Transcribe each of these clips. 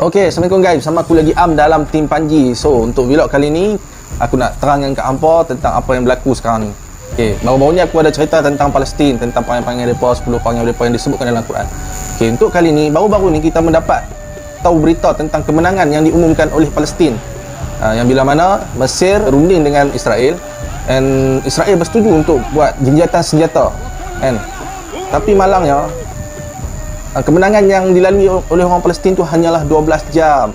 Okay, Assalamualaikum guys. Sama aku lagi dalam tim Panji. So, untuk vlog kali ni aku nak terangkan kat hampa tentang apa yang berlaku sekarang ni. Okay, baru-baru ni aku ada cerita tentang Palestin, tentang panggil-panggil mereka, 10 panggil mereka yang disebutkan dalam Quran. Okay, untuk kali ni, baru-baru ni kita mendapat tahu berita tentang kemenangan yang diumumkan oleh Palestin, yang bila mana Mesir runding dengan Israel, dan Israel bersetuju untuk buat genjatan senjata, kan? Tapi malangnya kemenangan yang dilalui oleh orang Palestin tu hanyalah 12 jam.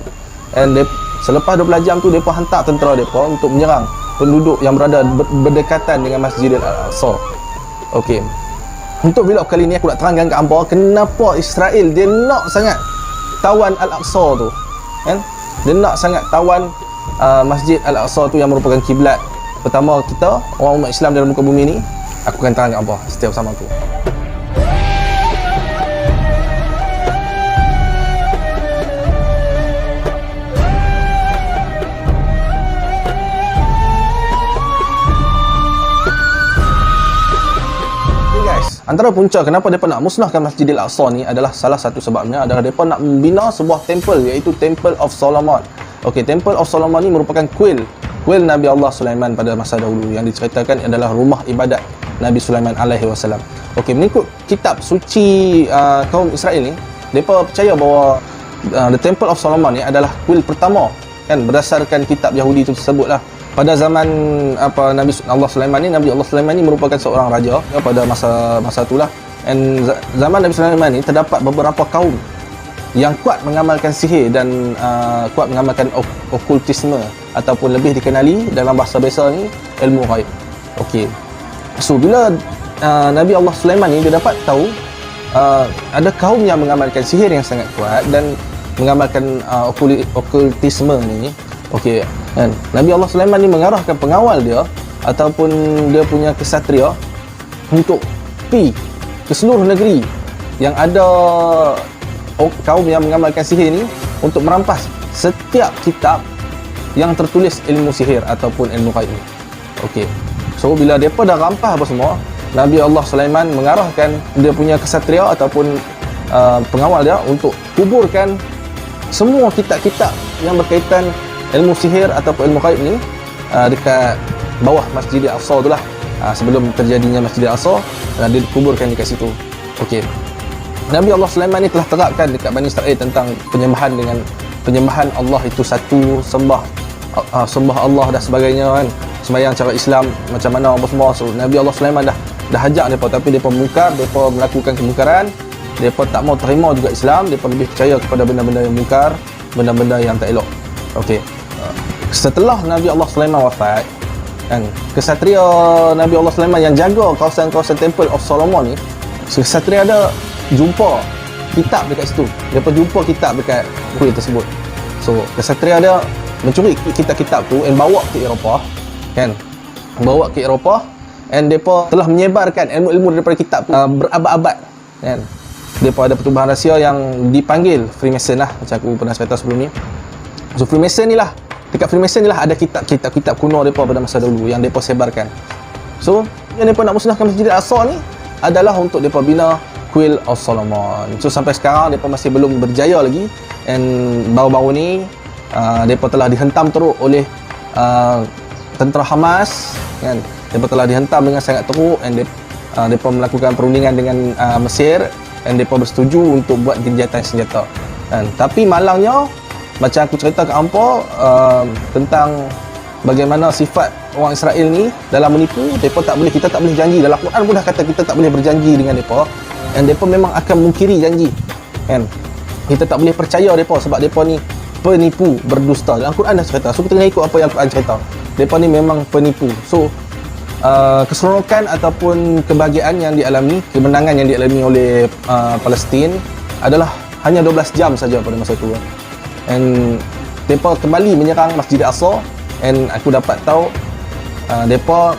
And selepas 12 jam tu mereka hantar tentera mereka untuk menyerang penduduk yang berada berdekatan dengan Masjidil Al-Aqsa. Okey. Untuk vlog kali ni aku nak terangkan kat hangpa kenapa Israel dia nak sangat tawan Al-Aqsa tu. Kan? Dia nak sangat tawan Masjid Al-Aqsa tu yang merupakan kiblat pertama kita, orang umat Islam dalam muka bumi ni. Aku akan terangkan kat hangpa setiap bersama aku. Antara punca kenapa mereka nak musnahkan Masjidil Aqsa ni adalah salah satu sebabnya adalah mereka nak membina sebuah temple, iaitu Temple of Solomon. Okey, Temple of Solomon ni merupakan kuil Nabi Allah Sulaiman pada masa dahulu yang diceritakan adalah rumah ibadat Nabi Sulaiman alaihi wasallam. Okey, mengikut kitab suci kaum Israel ni, mereka percaya bahawa the Temple of Solomon ni adalah kuil pertama, kan, berdasarkan kitab Yahudi itu tersebutlah. Pada zaman Nabi Allah Sulaiman ni merupakan seorang raja ya, pada masa itulah. Dan zaman Nabi Sulaiman ni terdapat beberapa kaum yang kuat mengamalkan sihir dan kuat mengamalkan okultisme, ataupun lebih dikenali dalam bahasa biasa ni ilmu ghaib. Okey. So bila Nabi Allah Sulaiman ni dia dapat tahu ada kaum yang mengamalkan sihir yang sangat kuat dan mengamalkan okultisme ni. Okey, kan, Nabi Allah Sulaiman ni mengarahkan pengawal dia ataupun dia punya kesatria untuk pergi ke seluruh negeri yang ada kaum yang mengamalkan sihir ni untuk merampas setiap kitab yang tertulis ilmu sihir ataupun ilmu ghaib ni. Okey. So bila depa dah rampas apa semua, Nabi Allah Sulaiman mengarahkan dia punya kesatria ataupun pengawal dia untuk kuburkan semua kitab-kitab yang berkaitan ilmu sihir ataupun ilmu ghaib ni dekat bawah Masjidil Aqsa tu lah. Sebelum terjadinya Masjidil Aqsa, dia dikuburkan dekat situ. Okey. Nabi Allah Sulaiman ni telah terapkan dekat Bani Israel tentang penyembahan Allah itu satu, sembah Allah dan sebagainya, kan. Sembahyang cara Islam macam mana apa semua. So Nabi Allah Sulaiman dah hajar depa, tapi depa mungkar, depa melakukan kemungkaran. Depa tak mau terima juga Islam, depa lebih percaya kepada benda-benda yang mungkar, benda-benda yang tak elok. Okey. Setelah Nabi Allah Sulaiman wafat, kan, kesatria Nabi Allah Sulaiman yang jaga kawasan-kawasan Temple of Solomon ni, kesatria ada jumpa kitab dekat situ. Depa jumpa kitab dekat kuil tersebut. So kesatria dia mencuri kitab-kitab tu dan bawa ke Eropah, kan. Bawa ke Eropah, and depa telah menyebarkan ilmu-ilmu daripada kitab tu berabad-abad, kan. Depa ada pertubuhan rahsia yang dipanggil Freemason lah, macam aku pernah cerita sebelum ni. So Freemason ni lah, dekat Freemason ni lah ada kitab-kitab kuno mereka pada masa dahulu yang mereka sebarkan. So yang mereka nak musnahkan Masjidil Aqsa ni adalah untuk mereka bina Kuil of Solomon. So sampai sekarang mereka masih belum berjaya lagi. And baru-baru ni mereka telah dihentam teruk oleh tentera Hamas, kan. Mereka telah dihentam dengan sangat teruk, and mereka melakukan perundingan dengan Mesir, dan mereka bersetuju untuk buat genjatan senjata, kan. Tapi malangnya, macam aku cerita kat hampa tentang bagaimana sifat orang Israel ni dalam menipu. Kita tak boleh janji. Dalam Quran pun dah kata kita tak boleh berjanji dengan mereka, dan mereka memang akan mungkiri janji, kan. Kita tak boleh percaya mereka sebab mereka ni penipu, berdusta. Dalam Quran dah cerita. So kita kena ikut apa yang Quran cerita. Mereka ni memang penipu. So keseronokan ataupun kebahagiaan yang dialami, kemenangan yang dialami oleh Palestin adalah hanya 12 jam saja pada masa itu. And mereka kembali menyerang Masjidil Aqsa, and aku dapat tahu mereka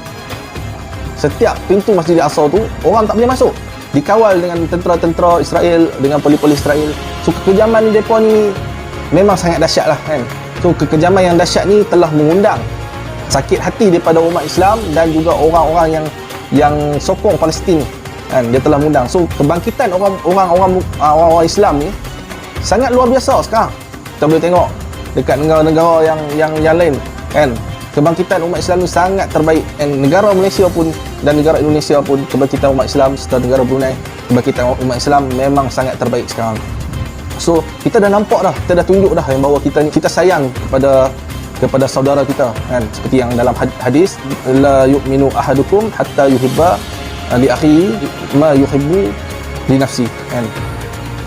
setiap pintu Masjidil Aqsa tu orang tak boleh masuk, dikawal dengan tentera-tentera Israel, dengan polis-polis Israel. So kekejaman mereka ni memang sangat dahsyat lah, kan. So kekejaman yang dahsyat ni telah mengundang sakit hati daripada umat Islam dan juga orang-orang yang sokong Palestin, kan. Dia telah mengundang. So kebangkitan orang-orang Islam ni sangat luar biasa sekarang. Kita boleh tengok dekat negara-negara yang lain kan, kebangkitan umat Islam ni sangat terbaik. Dan negara Malaysia pun dan negara Indonesia pun, kebangkitan umat Islam serta negara Brunei, kebangkitan umat Islam memang sangat terbaik sekarang. So kita dah nampak dah, kita dah tunjuk dah yang bahawa kita sayang kepada saudara kita kan, seperti yang dalam hadis, la yu'minu ahadukum hatta yuhibba li akhihi ma yuhibbu li nafsi kan.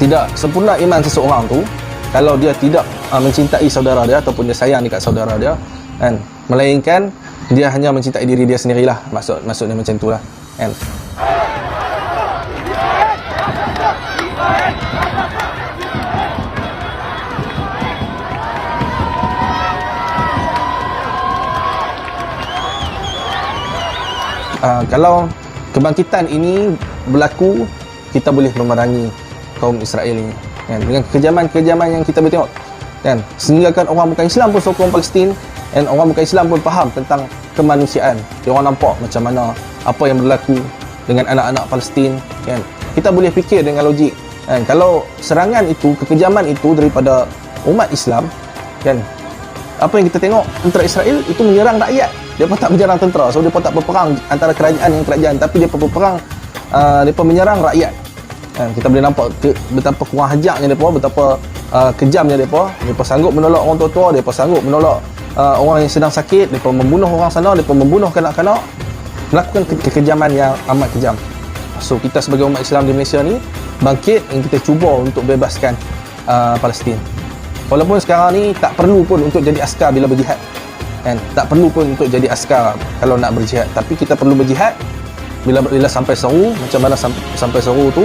Tidak sempurna iman seseorang tu kalau dia tidak mencintai saudara dia ataupun dia sayang dekat saudara dia kan, melainkan dia hanya mencintai diri dia sendirilah, maksudnya macam itulah kan. Kalau kebangkitan ini berlaku, kita boleh memerangi kaum Israel ini kan, dengan kekejaman-kekejaman yang kita boleh tengok kan, sehingga kan orang bukan Islam pun sokong Palestin, dan orang bukan Islam pun faham tentang kemanusiaan. Dia orang nampak macam mana apa yang berlaku dengan anak-anak Palestin kan. Kita boleh fikir dengan logik kan, kalau serangan itu, kekejaman itu daripada umat Islam kan, apa yang kita tengok, tentera Israel itu menyerang rakyat. Dia pun tak menyerang tentera, so dia pun tak berperang antara kerajaan dengan kerajaan, tapi dia pun berperang, dia pun menyerang rakyat kan. Kita boleh nampak betapa kurang ajarnya mereka, betapa kejamnya mereka. Mereka sanggup menolak orang tua-tua, mereka sanggup menolak orang yang sedang sakit, mereka membunuh orang sana, mereka membunuh kanak-kanak, melakukan kekejaman yang amat kejam. So kita sebagai umat Islam di Malaysia ni bangkit dan kita cuba untuk bebaskan Palestin. Walaupun sekarang ni tak perlu pun untuk jadi askar bila berjihad kan, tak perlu pun untuk jadi askar kalau nak berjihad, tapi kita perlu berjihad bila sampai seru. Macam mana sampai seru tu,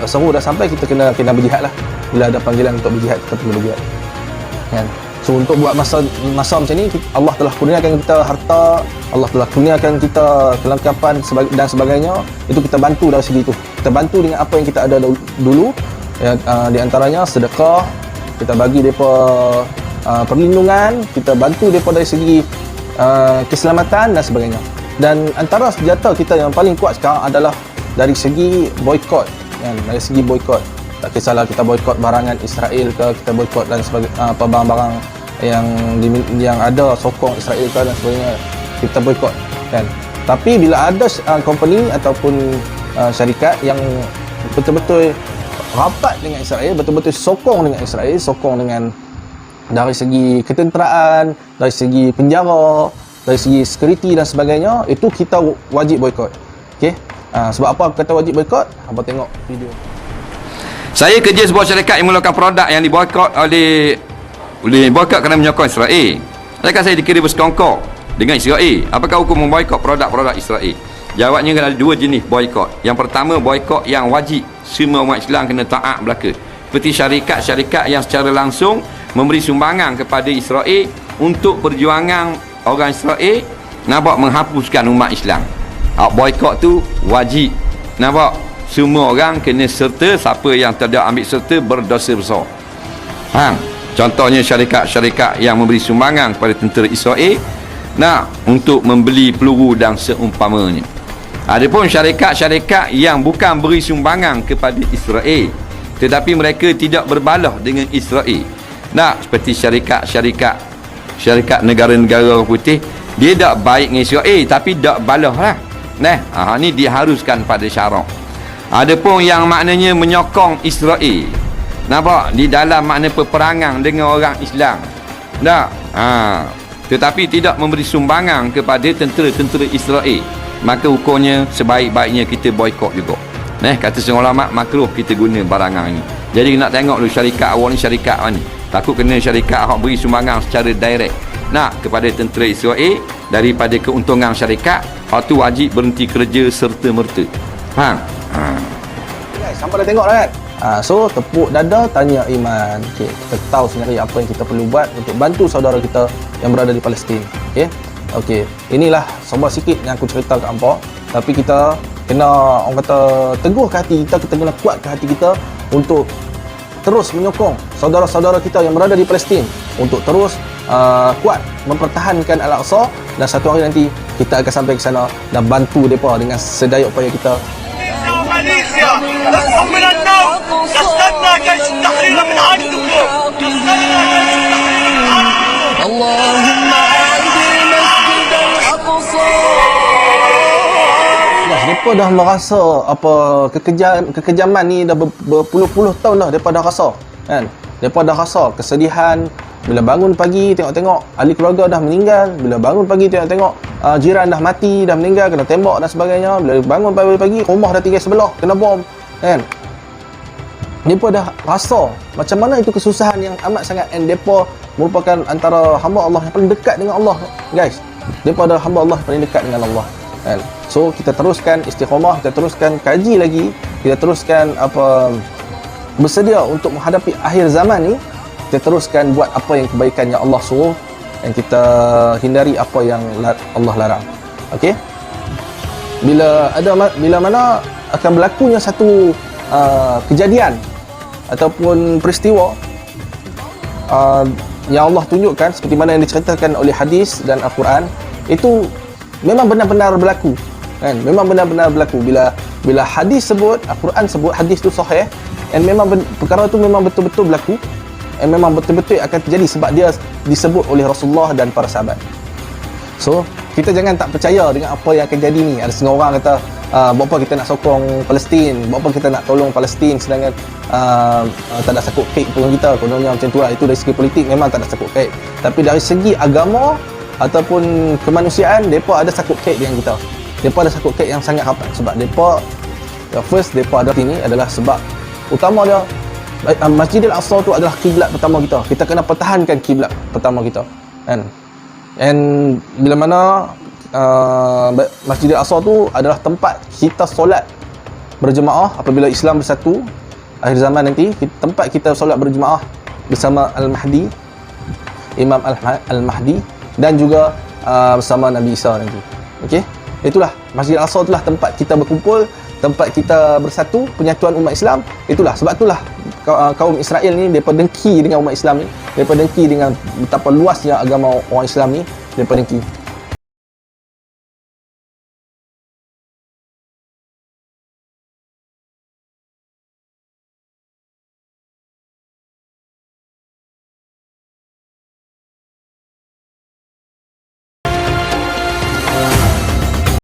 seru dah sampai, kita kena berjihad lah. Bila ada panggilan untuk berjihad, kita perlu berjihad kan. So untuk buat masa macam ni, Allah telah kurniakan kita harta, Allah telah kurniakan kita kelengkapan dan sebagainya. Itu kita bantu dari segi itu, kita bantu dengan apa yang kita ada dulu ya, di antaranya sedekah, kita bagi mereka perlindungan, kita bantu mereka dari segi keselamatan dan sebagainya. Dan antara senjata kita yang paling kuat sekarang adalah dari segi boikot kan, dari segi boikot. Tak kisahlah kita boikot barangan Israel ke, kita boikot dan sebagainya, barang-barang yang ada sokong Israel ke dan sebagainya, kita boikot kan. Tapi bila ada company ataupun syarikat yang betul-betul rapat dengan Israel, betul-betul sokong dengan Israel, sokong dengan dari segi ketenteraan, dari segi penjara, dari segi security dan sebagainya, itu kita wajib boikot. Okey. Sebab apa kata wajib boikot? Apa tengok video. Saya kerja sebuah syarikat yang melakukan produk yang diboikot oleh boikot kerana menyokong Israel. Adakah saya dikira bersekongkol dengan Israel? Apakah hukum memboikot produk-produk Israel? Jawabnya ada dua jenis boikot. Yang pertama, boikot yang wajib, semua umat Islam kena taat belaka. Seperti syarikat-syarikat yang secara langsung memberi sumbangan kepada Israel untuk perjuangan orang Israel nampak menghapuskan umat Islam. Boikot tu wajib. Nampak? Semua orang kena serta, siapa yang tidak ambil serta berdosa besar. Contohnya syarikat-syarikat yang memberi sumbangan kepada tentera Israel untuk membeli peluru dan seumpamanya. Adapun syarikat-syarikat yang bukan beri sumbangan kepada Israel, tetapi mereka tidak berbalah dengan Israel. Seperti syarikat negara-negara putih, dia tak baik dengan Israel tapi tak balah lah. Ni diharuskan pada syarak. Adapun yang maknanya menyokong Israel, nampak, di dalam makna peperangan dengan orang Islam, tetapi tidak memberi sumbangan kepada tentera-tentera Israel, maka hukumnya sebaik-baiknya kita boikot juga. Kata seorang ulama, makruh kita guna barangan ini. Jadi nak tengok dulu syarikat awal ni syarikat mana. Takut kena syarikat yang beri sumbangan secara direct kepada tentera Israel, daripada keuntungan syarikat, tu wajib berhenti kerja serta merta. Sampai dah tengok dah kan. So tepuk dada, tanya iman. Okay, kita tahu sendiri apa yang kita perlu buat untuk bantu saudara kita yang berada di Palestin. Okey, inilah sebuah sikit yang aku cerita kat hampa. Tapi kita kena, orang kata, teguh ke hati kita, kita kena kuat ke hati kita untuk terus menyokong saudara-saudara kita yang berada di Palestin untuk terus kuat mempertahankan Al-Aqsa, dan satu hari nanti kita akan sampai ke sana dan bantu mereka dengan sedaya upaya kita. ماليزيا لستم من النوم، لستنا جيش التحرير من عندكم. Depa dah merasa apa kekejaman ni dah berpuluh-puluh tahun dah depa dah rasa, kan? Depa dah rasa kesedihan bila bangun pagi tengok-tengok ahli keluarga dah meninggal, bila bangun pagi tengok-tengok jiran dah mati, dah meninggal, kena tembak dan sebagainya. Bila bangun pagi rumah dah tinggal sebelah kena bom, kan? Depa dah rasa macam mana itu kesusahan yang amat sangat, and depa merupakan antara hamba Allah yang paling dekat dengan Allah, guys. Depa adalah hamba Allah yang paling dekat dengan Allah, kan? So kita teruskan istiqamah, kita teruskan kaji lagi, kita teruskan bersedia untuk menghadapi akhir zaman ni. Kita teruskan buat apa yang kebaikan yang Allah suruh, dan kita hindari apa yang Allah larang. Okey? Bila mana akan berlakunya satu kejadian ataupun peristiwa yang Allah tunjukkan seperti mana yang diceritakan oleh hadis dan Al-Quran, itu memang benar-benar berlaku, kan? Memang benar-benar berlaku. Bila hadis sebut, Al-Quran sebut, hadis tu sahih, dan memang perkara tu memang betul-betul berlaku, dan memang betul-betul akan terjadi sebab dia disebut oleh Rasulullah dan para sahabat. So kita jangan tak percaya dengan apa yang akan jadi ni. Ada setengah orang kata buat apa kita nak sokong Palestin, buat apa kita nak tolong Palestin sedangkan tak ada sakut kait pun kita. Kononnya macam tu lah. Itu dari segi politik memang tak ada sakut kait, tapi dari segi agama ataupun kemanusiaan, mereka ada sakut kait dengan kita. Mereka ada sakut kait yang sangat rapat sebab mereka mereka ada ini adalah sebab utama dia. Masjidil Aqsa tu adalah kiblat pertama kita. Kita kena pertahankan kiblat pertama kita, kan? And bila mana Masjidil Aqsa tu adalah tempat kita solat berjemaah apabila Islam bersatu akhir zaman nanti, tempat kita solat berjemaah bersama Al-Mahdi, Imam Al-Mahdi, dan juga bersama Nabi Isa nanti. Okey, itulah Masjidil Aqsa, itulah tempat kita berkumpul, tempat kita bersatu, penyatuan umat Islam. Itulah sebab itulah kaum Israel ni depa dengki dengan umat Islam ni, depa dengki dengan betapa luasnya agama orang Islam ni, depa dengki.